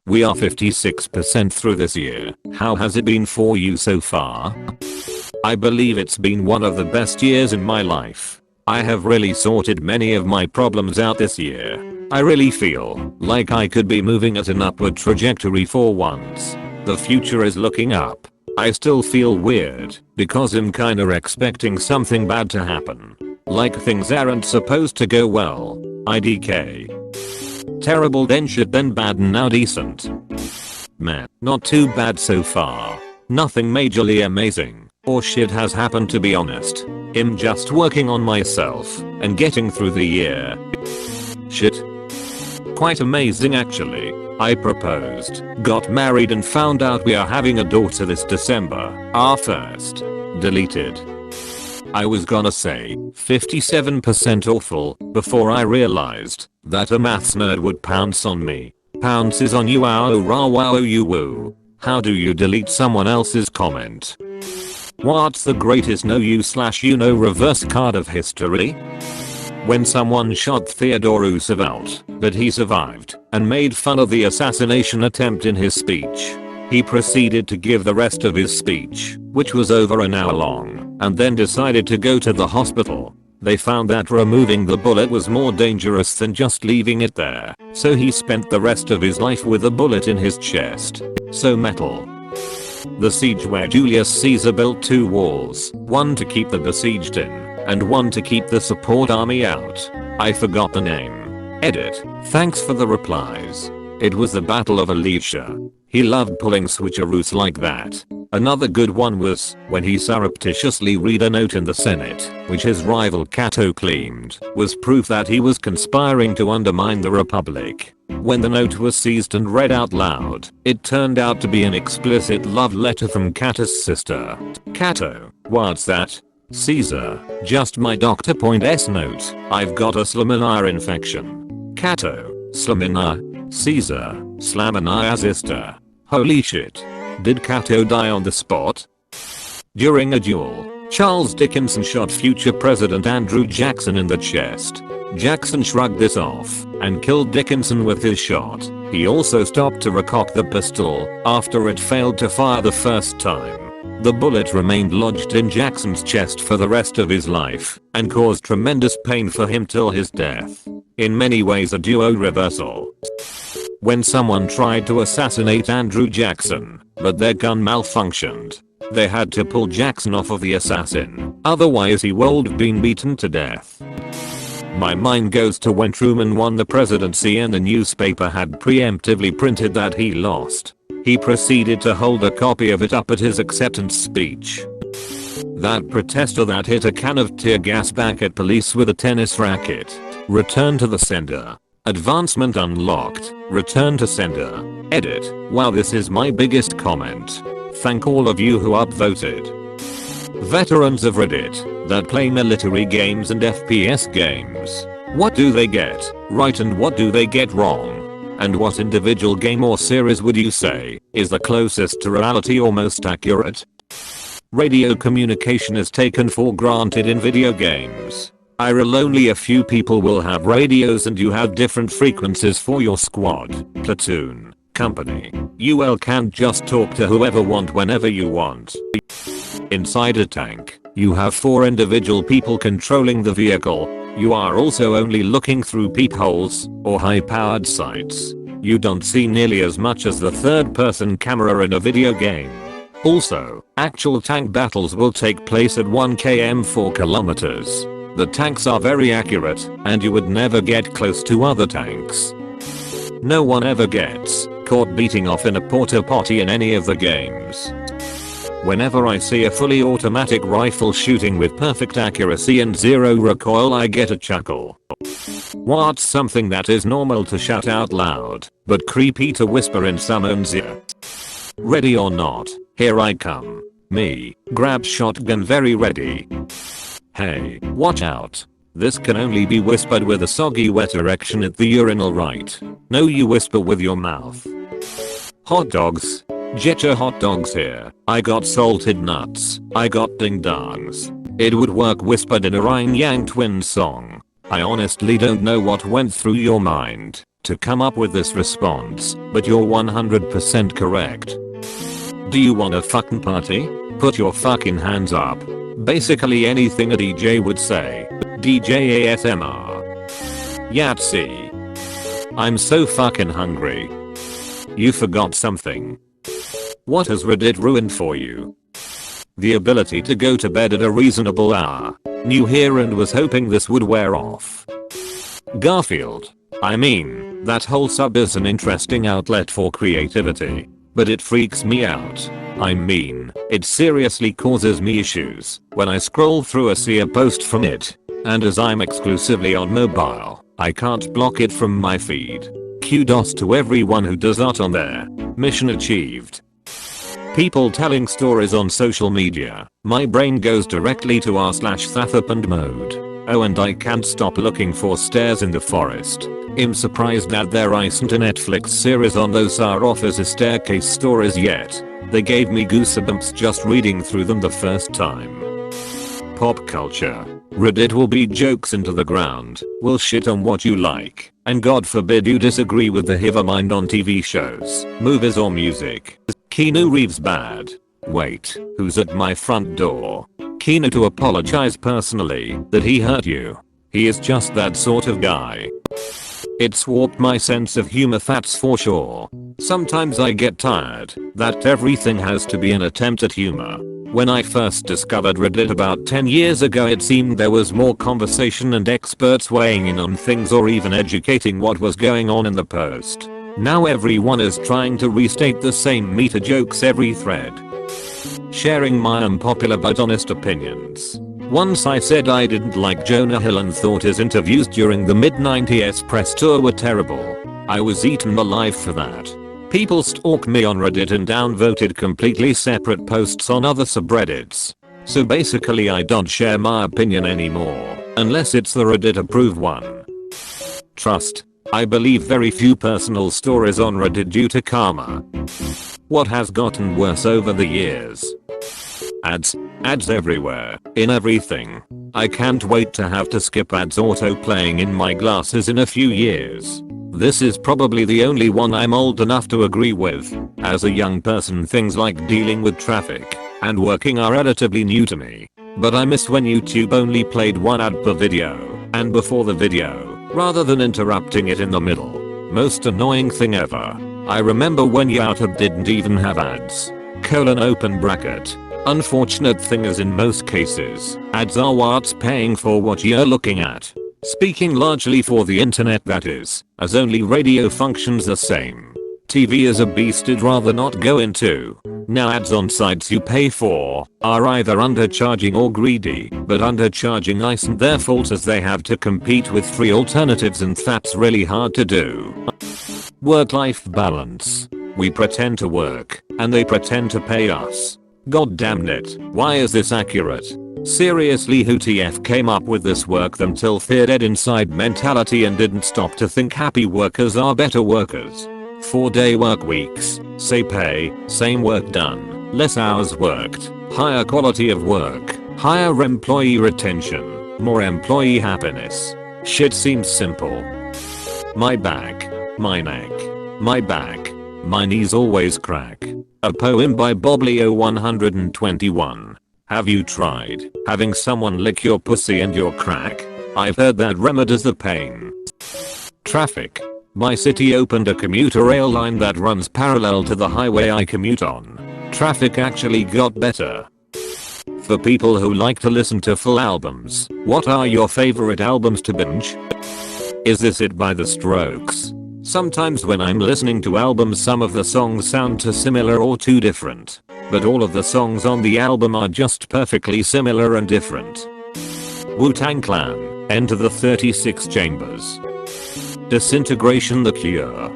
We are 56% through this year. How has it been for you so far? I believe it's been one of the best years in my life. I have really sorted many of my problems out this year. I really feel like I could be moving at an upward trajectory for once. The future is looking up. I still feel weird because I'm kinda expecting something bad to happen. Like things aren't supposed to go well. IDK. Terrible then shit then bad and now decent. Meh, not too bad so far. Nothing majorly amazing or shit has happened to be honest. I'm just working on myself and getting through the year. Shit. Quite amazing actually. I proposed, got married and found out we are having a daughter this December. Our first. Deleted. I was gonna say 57% awful before I realized that a maths nerd would pounce on me. Pounces on you wow rah wow you woo. How do you delete someone else's comment? What's the greatest no you know reverse card of history? When someone shot Theodore Roosevelt, but he survived and made fun of the assassination attempt in his speech. He proceeded to give the rest of his speech, which was over an hour long, and then decided to go to the hospital. They found that removing the bullet was more dangerous than just leaving it there, so he spent the rest of his life with a bullet in his chest. So metal. The siege where Julius Caesar built 2 walls, one to keep the besieged in, and one to keep the support army out. I forgot the name. Edit. Thanks for the replies. It was the Battle of Alicia. He loved pulling switcheroos like that. Another good one was when he surreptitiously read a note in the Senate, which his rival Cato claimed was proof that he was conspiring to undermine the Republic. When the note was seized and read out loud, it turned out to be an explicit love letter from Cato's sister. Cato, what's that? Caesar, just my doctor. S note, I've got a Salmonella infection. Cato, Salmonella, Caesar, Salmonella. Holy shit. Did Cato die on the spot? During a duel, Charles Dickinson shot future President Andrew Jackson in the chest. Jackson shrugged this off and killed Dickinson with his shot. He also stopped to recock the pistol after it failed to fire the first time. The bullet remained lodged in Jackson's chest for the rest of his life and caused tremendous pain for him till his death. In many ways a duo reversal. When someone tried to assassinate Andrew Jackson, but their gun malfunctioned, they had to pull Jackson off of the assassin, otherwise he would have been beaten to death. My mind goes to when Truman won the presidency and the newspaper had preemptively printed that he lost. He proceeded to hold a copy of it up at his acceptance speech. That protester that hit a can of tear gas back at police with a tennis racket. Return to the sender. Advancement unlocked. Return to sender. Edit. Wow, this is my biggest comment. Thank all of you who upvoted. Veterans of Reddit that play military games and FPS games. What do they get right and what do they get wrong? And what individual game or series would you say is the closest to reality or most accurate? Radio communication is taken for granted in video games. Only a few people will have radios and you have different frequencies for your squad, platoon, company. You can't just talk to whoever want whenever you want. Inside a tank, you have 4 individual people controlling the vehicle. You are also only looking through peepholes or high-powered sights. You don't see nearly as much as the third-person camera in a video game. Also, actual tank battles will take place at 1 km 4 kilometers. The tanks are very accurate and you would never get close to other tanks. No one ever gets caught beating off in a porta potty in any of the games. Whenever I see a fully automatic rifle shooting with perfect accuracy and 0 recoil I get a chuckle. What's something that is normal to shout out loud, but creepy to whisper in someone's ear? Ready or not, here I come. Me, grab shotgun very ready. Hey, watch out. This can only be whispered with a soggy wet erection at the urinal right. No, you whisper with your mouth. Hot dogs. Get your hot dogs here. I got salted nuts. I got ding dongs. It would work whispered in a Ryan Yang Twins song. I honestly don't know what went through your mind. to come up with this response, but you're 100% correct. Do you wanna fucking party? Put your fucking hands up. Basically anything a DJ would say. DJ ASMR. Yahtzee. I'm so fucking hungry. You forgot something. What has Reddit ruined for you? The ability to go to bed at a reasonable hour. New here and was hoping this would wear off. Garfield. I mean, that whole sub is an interesting outlet for creativity. But it freaks me out. I mean, it seriously causes me issues when I scroll through or see a post from it. And as I'm exclusively on mobile, I can't block it from my feed. Kudos to everyone who does that on there. Mission achieved. People telling stories on social media. My brain goes directly to r/thathappened mode. Oh, and I can't stop looking for stairs in the forest. I'm surprised that there isn't a Netflix series on those offers a staircase stories yet. They gave me goosebumps just reading through them the first time. Pop culture. Reddit will beat jokes into the ground, will shit on what you like, and God forbid you disagree with the hive mind on TV shows, movies or music. Keanu Reeves bad. Wait, who's at my front door? Keanu to apologize personally that he hurt you. He is just that sort of guy. It's warped my sense of humor, that's for sure. Sometimes I get tired that everything has to be an attempt at humor. When I first discovered Reddit about 10 years ago, it seemed there was more conversation and experts weighing in on things or even educating what was going on in the post. Now everyone is trying to restate the same meta jokes every thread. Sharing my unpopular but honest opinions. Once I said I didn't like Jonah Hill and thought his interviews during the mid-90s press tour were terrible. I was eaten alive for that. People stalk me on Reddit and downvoted completely separate posts on other subreddits. So basically I don't share my opinion anymore, unless it's the Reddit approved one. Trust. I believe very few personal stories on Reddit due to karma. What has gotten worse over the years? Ads. Ads everywhere, in everything. I can't wait to have to skip ads auto playing in my glasses in a few years. This is probably the only one I'm old enough to agree with. As a young person, things like dealing with traffic and working are relatively new to me. But I miss when YouTube only played one ad per video and before the video, rather than interrupting it in the middle. Most annoying thing ever. I remember when YouTube didn't even have ads. Open bracket. Unfortunate thing is in most cases, ads are what's paying for what you're looking at. Speaking largely for the internet, that is, as only radio functions the same. TV is a beast I'd rather not go into. Now ads on sites you pay for are either undercharging or greedy, but undercharging isn't their fault as they have to compete with free alternatives, and that's really hard to do. Work-life balance. We pretend to work, and they pretend to pay us. God damn it, why is this accurate? Seriously, who TF came up with this work them till they're dead inside mentality and didn't stop to think happy workers are better workers? 4-day work weeks, say pay, same work done, less hours worked, higher quality of work, higher employee retention, more employee happiness. Shit seems simple. My back, my neck, my back, my knees always crack. A poem by Boblio 121. Have you tried having someone lick your pussy and your crack? I've heard that remedies the pain. Traffic. My city opened a commuter rail line that runs parallel to the highway I commute on. Traffic actually got better. For people who like to listen to full albums, what are your favorite albums to binge? Is this It by The Strokes? Sometimes when I'm listening to albums, some of the songs sound too similar or too different. But all of the songs on the album are just perfectly similar and different. Wu-Tang Clan, Enter the 36 Chambers. Disintegration, The Cure.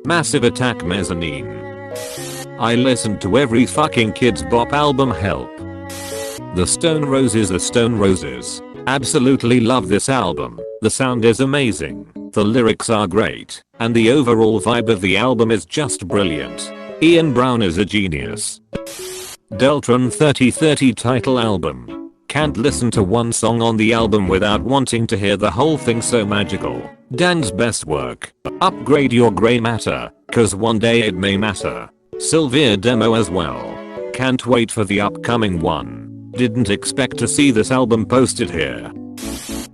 Massive Attack, Mezzanine. I listened to every fucking Kids Bop album, help. The Stone Roses, The Stone Roses. Absolutely love this album. The sound is amazing, the lyrics are great, and the overall vibe of the album is just brilliant. Ian Brown is a genius. Deltron 3030 title album. Can't listen to one song on the album without wanting to hear the whole thing, so magical. Dan's best work. Upgrade your grey matter, cause one day it may matter. Sylvia demo as well. Can't wait for the upcoming one. Didn't expect to see this album posted here.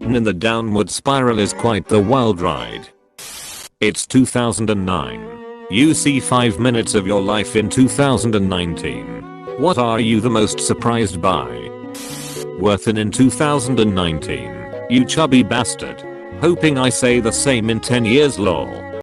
And the downward spiral is quite the wild ride. It's 2009. You see 5 minutes of your life in 2019. What are you the most surprised by? Worthen in 2019. You chubby bastard. Hoping I say the same in 10 years lol.